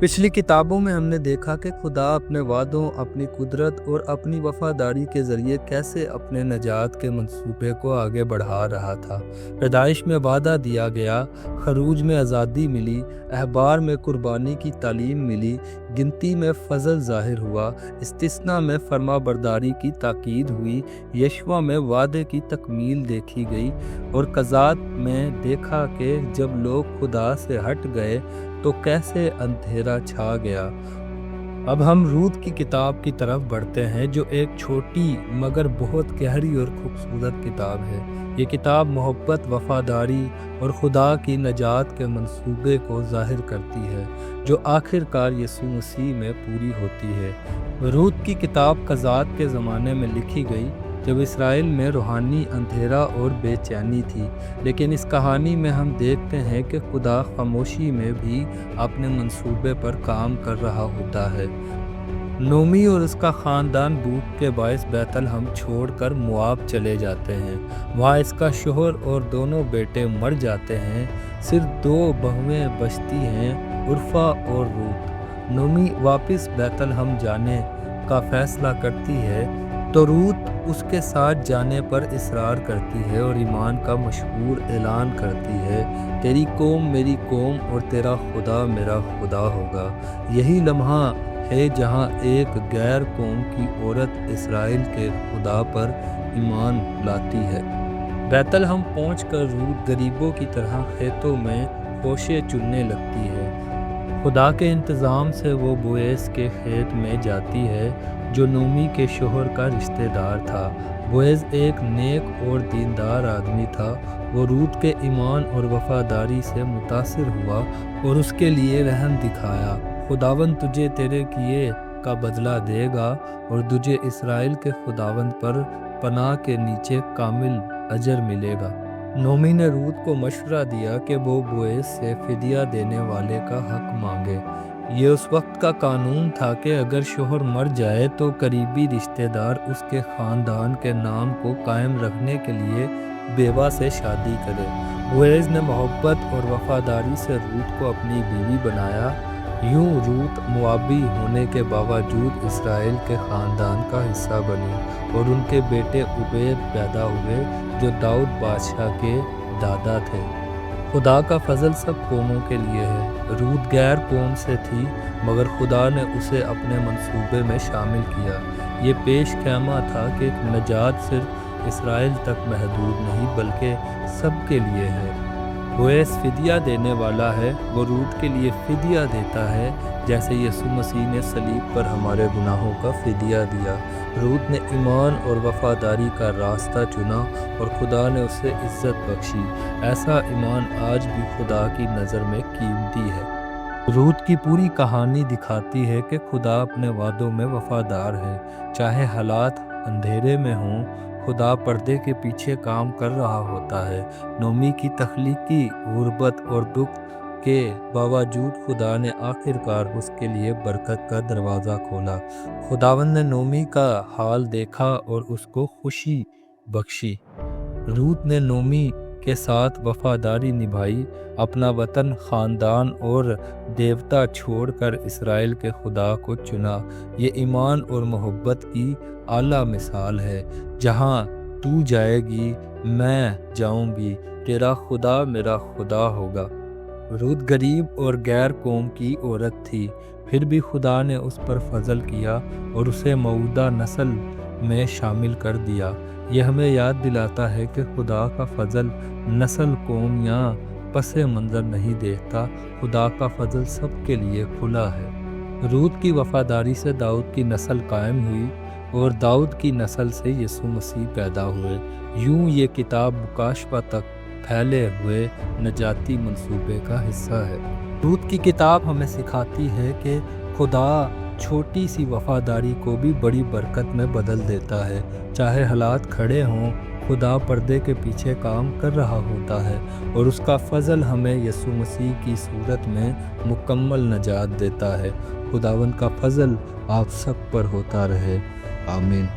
पिछली किताबों में हमने देखा कि खुदा अपने वादों, अपनी कुदरत और अपनी वफादारी के ज़रिए कैसे अपने नजात के मंसूबे को आगे बढ़ा रहा था। पैदाइश में वादा दिया गया, खरूज में आज़ादी मिली, अहबार में कुर्बानी की तालीम मिली, गिनती में फजल ज़ाहिर हुआ, इस्तिस्ना में फरमाबरदारी की ताकीद हुई, यशवा में वादे की तकमील देखी गई और कज़ात में देखा कि जब लोग खुदा से हट गए तो कैसे अंधेरा छा गया। अब हम रूत की किताब की तरफ बढ़ते हैं, जो एक छोटी मगर बहुत गहरी और खूबसूरत किताब है। ये किताब मोहब्बत, वफादारी और खुदा की नजात के मंसूबे को ज़ाहिर करती है, जो आखिरकार यीशु मसीह में पूरी होती है। रूत की किताब कज़ात के ज़माने में लिखी गई, जब इसराइल में रूहानी अंधेरा और बेचैनी थी। लेकिन इस कहानी में हम देखते हैं कि खुदा खामोशी में भी अपने मंसूबे पर काम कर रहा होता है। नोमी और उसका ख़ानदान भूख के बायस बैतलहम छोड़कर मोआब चले जाते हैं। वहाँ इसका शोहर और दोनों बेटे मर जाते हैं। सिर्फ 2 बहुएं बचती हैं, उर्फा और रूत। नोमी वापस बैतलहम जाने का फैसला करती है तो रूत उसके साथ जाने पर इसरार करती है और ईमान का मशहूर ऐलान करती है, तेरी कौम मेरी कौम और तेरा खुदा मेरा खुदा होगा। यही लम्हा है जहां एक गैर कौम की औरत इसराइल के खुदा पर ईमान लाती है। बैतलहम पहुंचकर रूत गरीबों की तरह खेतों में खोशे चुनने लगती है। खुदा के इंतज़ाम से वो बोएस के खेत में जाती है, जो नोमी के शोहर का रिश्तेदार था। बोएस एक नेक और दीनदार आदमी था। वो रूत के ईमान और वफादारी से मुतासिर हुआ और उसके लिए रहम दिखाया। खुदावंद तुझे तेरे किए का बदला देगा और तुझे इसराइल के खुदावंद पर पनाह के नीचे कामिल अजर मिलेगा। नोमी ने रूत को मशवरा दिया कि वो बोएस से फिदिया देने वाले का हक मांगे। ये उस वक्त का कानून था कि अगर शोहर मर जाए तो करीबी रिश्तेदार उसके ख़ानदान के नाम को कायम रखने के लिए बेवा से शादी करे। बोएस ने मोहब्बत और वफादारी से रूत को अपनी बीवी बनाया। यूं रूत मुआबी होने के बावजूद इसराइल के ख़ानदान का हिस्सा बनी और उनके बेटे उबैद पैदा हुए, जो दाऊद बादशाह के दादा थे। खुदा का फजल सब कौमों के लिए है। रूत गैर कौम से थी, मगर खुदा ने उसे अपने मंसूबे में शामिल किया। ये पेश ख़ैमा था कि नजात सिर्फ इसराइल तक महदूद नहीं बल्कि सब के लिए है। बोएस फिदिया देने वाला है, वो रूत के लिए फिदिया देता है, जैसे यीशु मसीह ने सलीब पर हमारे गुनाहों का फिदिया दिया। रूत ने ईमान और वफादारी का रास्ता चुना और खुदा ने उसे इज्जत बख्शी। ऐसा ईमान आज भी खुदा की नज़र में कीमती है। रूत की पूरी कहानी दिखाती है कि खुदा अपने वादों में वफादार है। चाहे हालात अंधेरे में हों, खुदा पर्दे के पीछे काम कर रहा होता है। नोमी की तख्लीकी गुर्बत और दुख के बावजूद खुदा ने आखिरकार उसके लिए बरकत का दरवाज़ा खोला। खुदावंद ने नोमी का हाल देखा और उसको खुशी बख्शी। रूत ने नोमी के साथ वफादारी निभाई, अपना वतन, ख़ानदान और देवता छोड़कर इसराइल के खुदा को चुना। ये ईमान और मोहब्बत की आला मिसाल है। जहाँ तू जाएगी मैं जाऊंगी, तेरा खुदा मेरा खुदा होगा। रूत गरीब और गैर कौम की औरत थी, फिर भी खुदा ने उस पर फजल किया और उसे मौदा नस्ल में शामिल कर दिया। यह हमें याद दिलाता है कि खुदा का फजल नस्ल, कौम या पसे मंज़र नहीं देखता। खुदा का फजल सबके लिए खुला है। रूत की वफादारी से दाऊद की नस्ल कायम हुई और दाऊद की नस्ल से यीशु मसीह पैदा हुए। यूं ये किताब मुकाशफा तक फैले हुए नजाती मंसूबे का हिस्सा है। रूत की किताब हमें सिखाती है कि खुदा छोटी सी वफादारी को भी बड़ी बरकत में बदल देता है। चाहे हालात खड़े हों, खुदा पर्दे के पीछे काम कर रहा होता है और उसका फजल हमें यीशु मसीह की सूरत में मुकम्मल नजात देता है। खुदावंद का फजल आप सब पर होता रहे। आमीन।